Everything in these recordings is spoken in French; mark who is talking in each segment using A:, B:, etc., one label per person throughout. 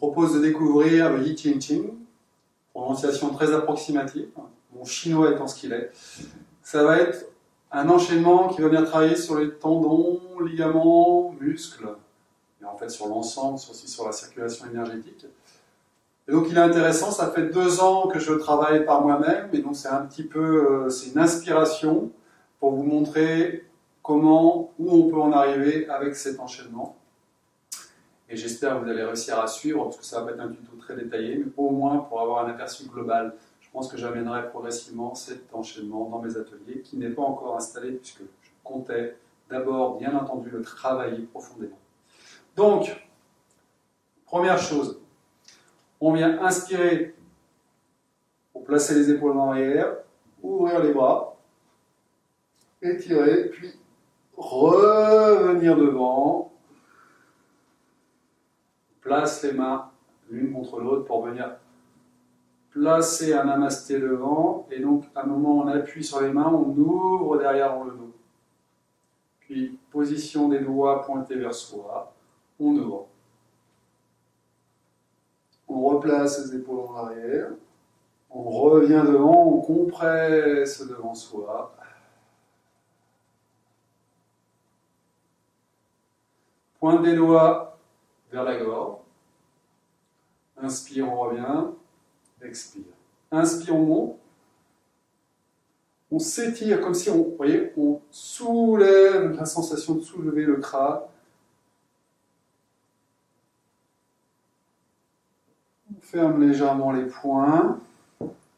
A: propose de découvrir le Yi Ching Ching, prononciation très approximative, mon chinois étant ce qu'il est. Ça va être un enchaînement qui va venir travailler sur les tendons, ligaments, muscles, et en fait sur l'ensemble, aussi sur la circulation énergétique. Et donc il est intéressant, ça fait 2 ans que je travaille par moi-même, et donc c'est un petit peu, c'est une inspiration pour vous montrer comment, où on peut en arriver avec cet enchaînement. Et j'espère que vous allez réussir à suivre, parce que ça va pas être un tuto très détaillé, mais au moins pour avoir un aperçu global. Je pense que j'amènerai progressivement cet enchaînement dans mes ateliers, qui n'est pas encore installé, puisque je comptais d'abord, bien entendu, le travailler profondément. Donc, première chose, on vient inspirer pour placer les épaules en arrière, ouvrir les bras, étirer, puis revenir devant. Place les mains l'une contre l'autre pour venir placer un namasté devant. Et donc, à un moment, on appuie sur les mains, on ouvre derrière dans le dos. Puis, position des doigts pointés vers soi, on ouvre. On replace les épaules en arrière. On revient devant, on compresse devant soi. Pointe des doigts vers la gorge. Inspire, on revient. Expire. Inspire, on monte. On s'étire comme si on, voyez, on soulève, la sensation de soulever le crâne. On ferme légèrement les poings.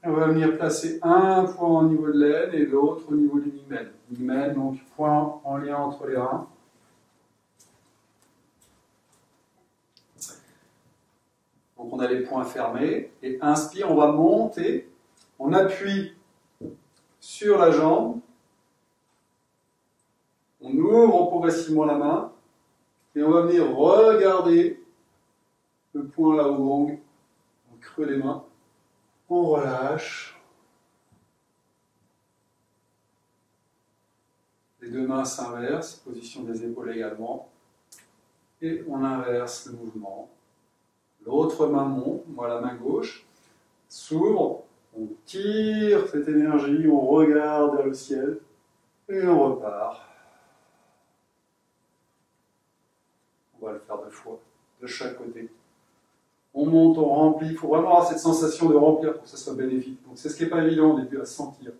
A: On va venir placer un point au niveau de l'aine et l'autre au niveau du ligmen. Ligmen, donc point en lien entre les reins. Donc on a les poings fermés, et inspire, on va monter, on appuie sur la jambe, on ouvre progressivement la main, et on va venir regarder le point là au long, on creuse les mains, on relâche, les 2 mains s'inversent, position des épaules également, et on inverse le mouvement. L'autre main monte, moi la main gauche, s'ouvre, on tire cette énergie, on regarde vers le ciel, et on repart. On va le faire 2 fois, de chaque côté. On monte, on remplit, il faut vraiment avoir cette sensation de remplir pour que ça soit bénéfique. Donc c'est ce qui n'est pas évident au début à sentir.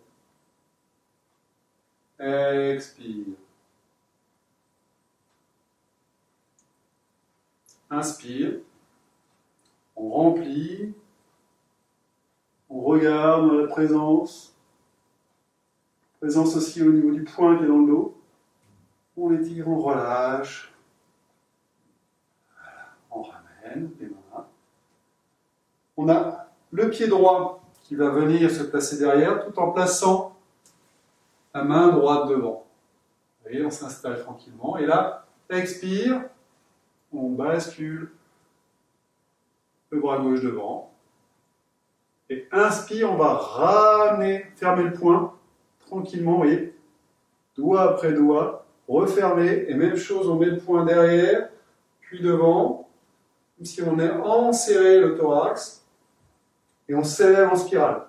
A: Expire. Inspire. On remplit, on regarde dans la présence aussi au niveau du poing qui est dans le dos, on étire, on relâche, on ramène les mains. On a le pied droit qui va venir se placer derrière tout en plaçant la main droite devant. Vous voyez, on s'installe tranquillement, et là, expire, on bascule le bras gauche devant, et inspire, on va ramener, fermer le poing, tranquillement, vous voyez, doigt après doigt, refermer, et même chose, on met le poing derrière, puis devant, comme si on est enserré le thorax, et on s'élève en spirale,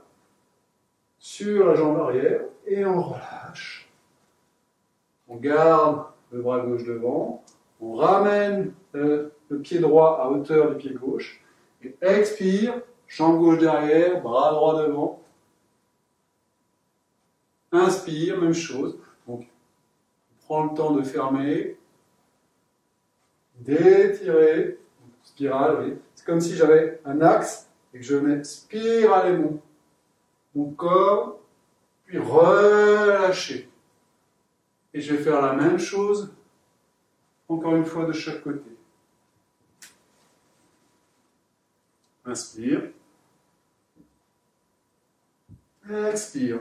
A: sur la jambe arrière, et on relâche. On garde le bras gauche devant, on ramène le pied droit à hauteur du pied gauche, et expire, jambe gauche derrière, bras droit devant. Inspire, même chose. Donc, on prend le temps de fermer, d'étirer, spirale, oui. C'est comme si j'avais un axe et que je mets spiraler mon corps, puis relâcher. Et je vais faire la même chose, encore une fois, de chaque côté. Inspire. Expire.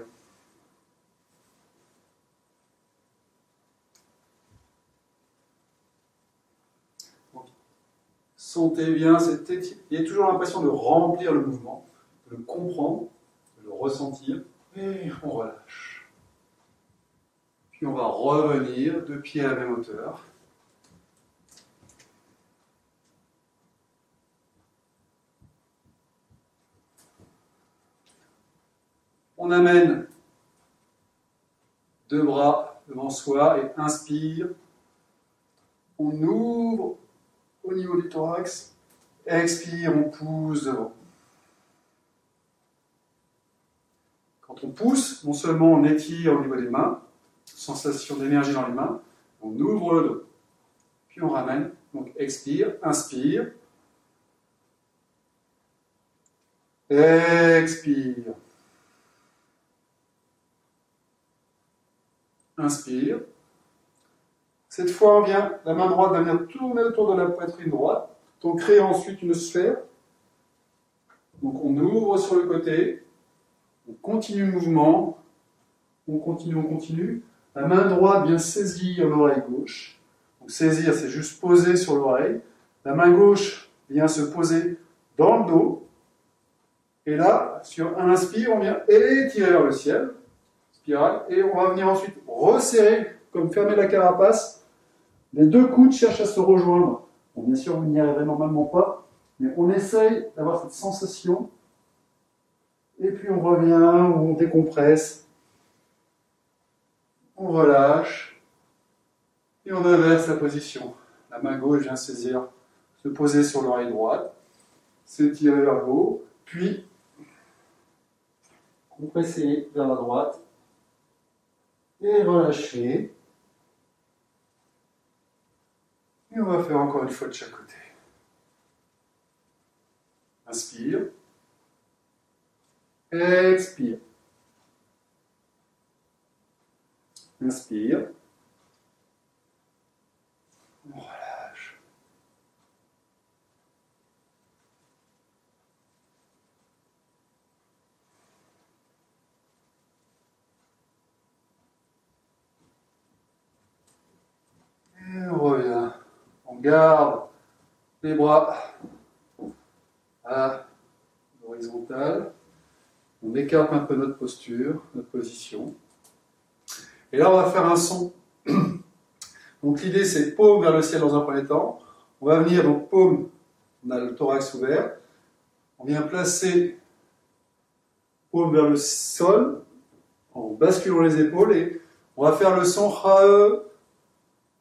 A: Sentez bien, il y a toujours l'impression de remplir le mouvement, de le comprendre, de le ressentir, et on relâche. Puis on va revenir, 2 pieds à la même hauteur. On amène deux bras devant soi et inspire. On ouvre au niveau du thorax. Expire, on pousse devant. Quand on pousse, non seulement on étire au niveau des mains, sensation d'énergie dans les mains, on ouvre le dos. Puis on ramène, donc expire, inspire. Expire. Inspire. Cette fois, la main droite va venir tourner autour de la poitrine droite. On crée ensuite une sphère. Donc on ouvre sur le côté. On continue le mouvement. On continue. La main droite vient saisir l'oreille gauche. Donc saisir, c'est juste poser sur l'oreille. La main gauche vient se poser dans le dos. Et là, sur un inspire, on vient étirer vers le ciel. Spirale. Et on va venir ensuite resserrer, comme fermer la carapace. Les deux coudes cherchent à se rejoindre. Bon, bien sûr, vous n'y arriverez normalement pas, mais on essaye d'avoir cette sensation. Et puis on revient, on décompresse. On relâche. Et on inverse la position. La main gauche vient saisir, se poser sur l'oreille droite, s'étirer vers le haut, puis compresser vers la droite et relâcher. Et on va faire encore une fois de chaque côté. Inspire. Expire. Inspire. On relâche. Et on revient. On garde les bras à l'horizontale. On écarte un peu notre posture, notre position. Et là, on va faire un son. Donc l'idée, c'est paume vers le ciel dans un premier temps. On va venir, donc paume, on a le thorax ouvert. On vient placer paume vers le sol, en basculant les épaules, et on va faire le son Rae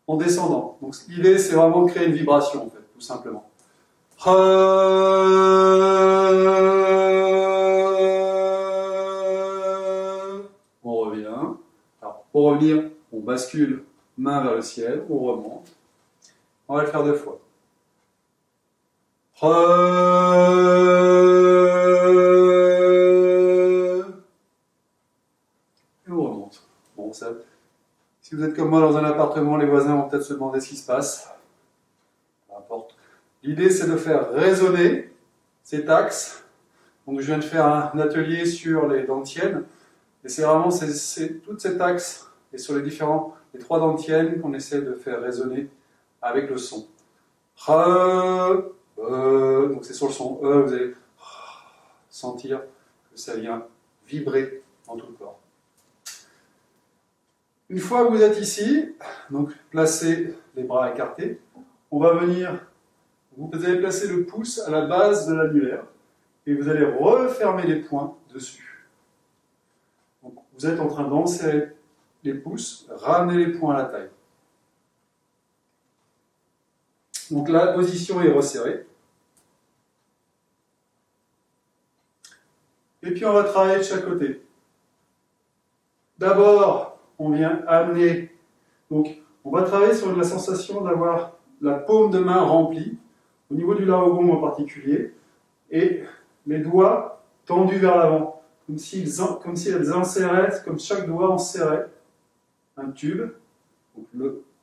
A: en descendant. Donc l'idée, c'est vraiment de créer une vibration, en fait, tout simplement. On revient. Alors, pour revenir, on bascule main vers le ciel, on remonte. On va le faire deux fois. Et on remonte. Bon, ça, si vous êtes comme moi dans un appartement, les voisins vont peut-être se demander ce qui se passe. Peu importe. L'idée, c'est de faire résonner cet axe. Donc, je viens de faire un atelier sur les dentiennes. Et c'est vraiment tout cet axe et sur les trois dentiennes qu'on essaie de faire résonner avec le son. Donc c'est sur le son E, vous allez sentir que ça vient vibrer dans tout le corps. Une fois que vous êtes ici, donc placez les bras écartés, on va venir, vous allez placer le pouce à la base de l'annulaire et vous allez refermer les poings dessus. Donc, vous êtes en train d'enserrer les pouces, ramenez les poings à la taille. Donc la position est resserrée. Et puis on va travailler de chaque côté. D'abord, on vient amener, donc on va travailler sur la sensation d'avoir la paume de main remplie, au niveau du laryngoum en particulier, et les doigts tendus vers l'avant, comme si elles inséraient, comme chaque doigt enserrait un tube. Donc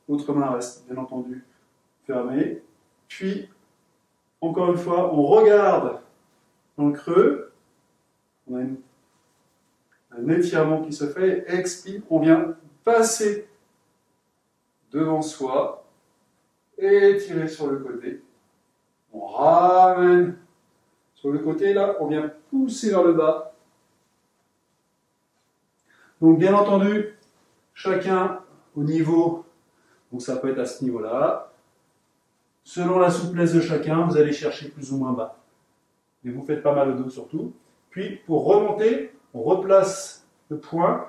A: l'autre main reste bien entendu fermée. Puis, encore une fois, on regarde dans le creux. On a un étirement qui se fait. Expire. On vient passer devant soi. Étirer sur le côté. On ramène sur le côté. Là, on vient pousser vers le bas. Donc, bien entendu, chacun au niveau. Donc, ça peut être à ce niveau-là. Selon la souplesse de chacun, vous allez chercher plus ou moins bas. Mais vous faites pas mal au dos surtout. Puis, pour remonter,
B: on replace le poing,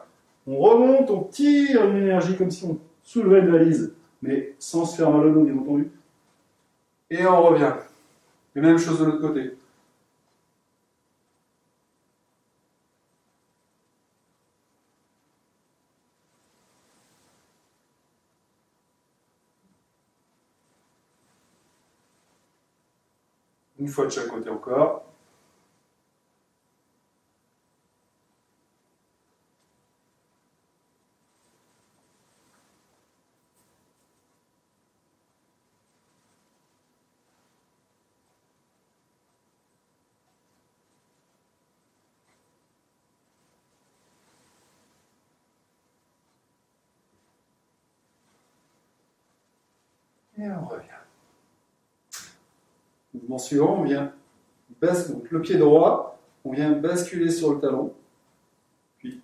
B: on remonte, on tire une énergie comme si on soulevait une valise, mais sans se faire mal au dos, bien entendu.
A: Et on revient. Et même chose de l'autre côté. Une fois de chaque côté encore. Et on revient. Mouvement suivant, on vient donc le pied droit, on vient basculer sur le talon, puis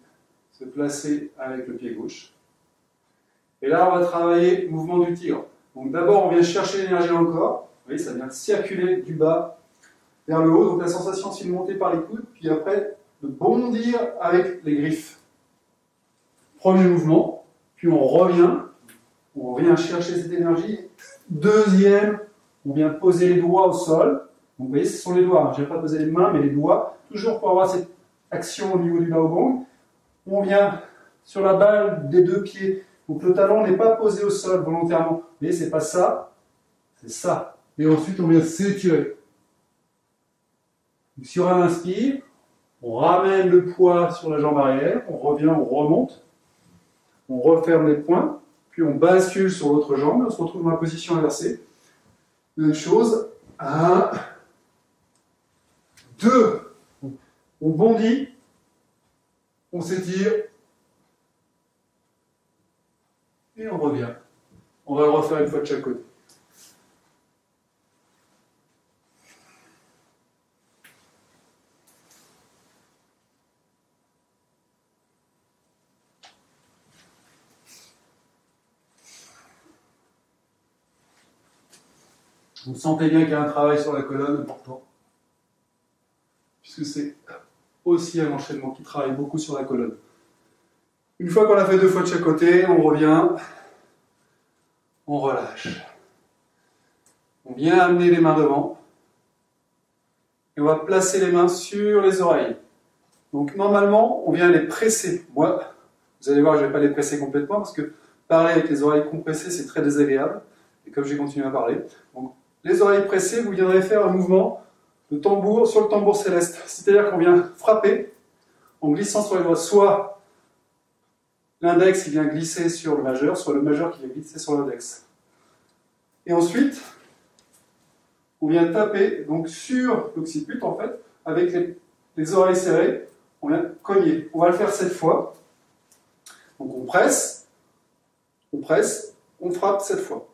A: se placer avec le pied gauche. Et là, on va travailler mouvement du tigre. Donc d'abord, on vient chercher l'énergie dans le corps. Vous voyez, ça vient circuler du bas vers le haut. Donc la sensation, c'est de monter par les coudes, puis après, de bondir avec les griffes. Premier mouvement, puis on vient chercher cette énergie. Deuxième, on vient poser les doigts au sol. Donc vous voyez, ce sont les doigts. Je ne vais pas poser les mains, mais les doigts. Toujours pour avoir cette action au niveau du Baobong. On vient sur la balle des deux pieds. Donc le talon n'est pas posé au sol volontairement. Vous voyez, c'est pas ça, c'est ça. Et ensuite, on vient s'étirer. Sur un inspire, on ramène le poids sur la jambe arrière. On revient, on remonte. On referme les poings. Puis on bascule sur l'autre jambe. On se retrouve dans la position inversée. Même chose. 1, 2. On bondit. On s'étire. Et on revient. On va le refaire une fois de chaque côté. Vous sentez bien qu'il y a un travail sur la colonne important, puisque c'est aussi un enchaînement qui travaille beaucoup sur la colonne. Une fois qu'on a fait 2 fois de chaque côté, on revient, on relâche. On vient amener les mains devant, et on va placer les mains sur les oreilles. Donc normalement, on vient les presser. Moi, vous allez voir, je ne vais pas les presser complètement, parce que parler avec les oreilles compressées, c'est très désagréable, et comme j'ai continué à parler. Donc, les oreilles pressées, vous viendrez faire un mouvement de tambour sur le tambour céleste. C'est-à-dire qu'on vient frapper en glissant sur les doigts. Soit l'index qui vient glisser sur le majeur, soit le majeur qui vient glisser sur l'index. Et ensuite, on vient taper donc sur l'occiput, en fait, avec les oreilles serrées. On vient cogner. On va le faire 7 fois. Donc on presse, on frappe 7 fois.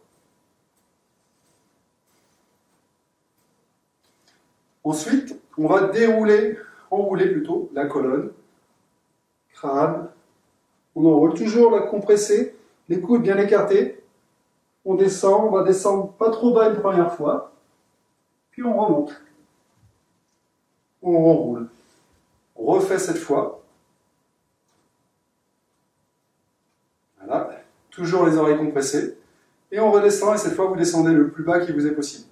A: Ensuite, on va enrouler plutôt la colonne, crâne. On enroule toujours la compressée, les coudes bien écartés. On descend, on va descendre pas trop bas une première fois, puis on remonte. On enroule. On refait cette fois. Voilà, toujours les oreilles compressées. Et on redescend, et cette fois vous descendez le plus bas qui vous est possible.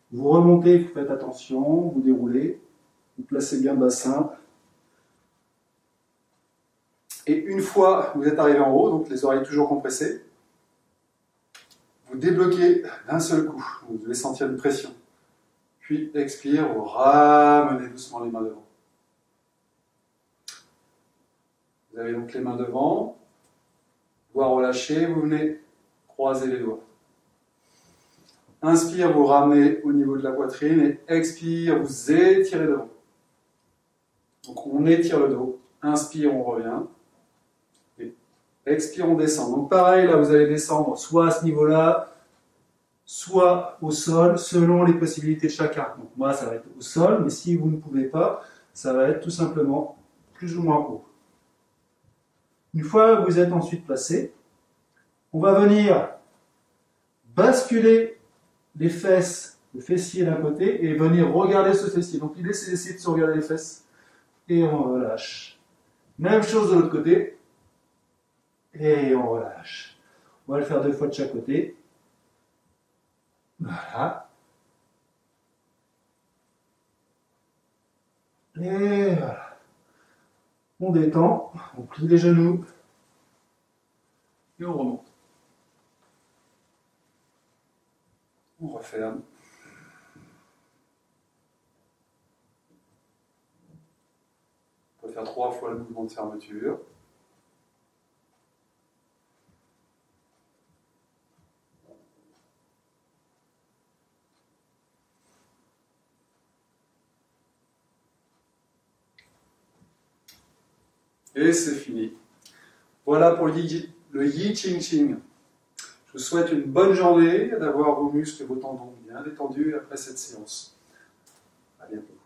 A: Vous remontez, vous faites attention, vous déroulez, vous placez bien le bassin. Et une fois que vous êtes arrivé en haut, donc les oreilles toujours compressées, vous débloquez d'un seul coup. Vous devez sentir une pression. Puis expire, vous ramenez doucement les mains devant. Vous avez donc les mains devant, doigts relâchés, vous venez croiser les doigts. Inspire, vous ramenez au niveau de la poitrine et expire, vous étirez devant. Donc on étire le dos. Inspire, on revient. Et expire, on descend. Donc pareil, là vous allez descendre soit à ce niveau-là, soit au sol, selon les possibilités de chacun. Donc moi ça va être au sol, mais si vous ne pouvez pas, ça va être tout simplement plus ou moins haut. Une fois que vous êtes ensuite placé, on va venir
B: basculer les fesses, le fessier d'un côté, et venir regarder ce fessier. Donc l'idée, c'est d'essayer de se regarder les fesses. Et on relâche. Même chose de l'autre côté. Et on relâche. On va le faire 2 fois de chaque côté. Voilà. Et voilà. On détend, on plie les genoux. Et on remonte. On referme. On peut faire 3 fois le mouvement de fermeture. Et c'est fini. Voilà pour le Yi Ching Ching. Je vous souhaite une bonne journée, d'avoir vos muscles et vos tendons bien détendus après cette séance. À bientôt.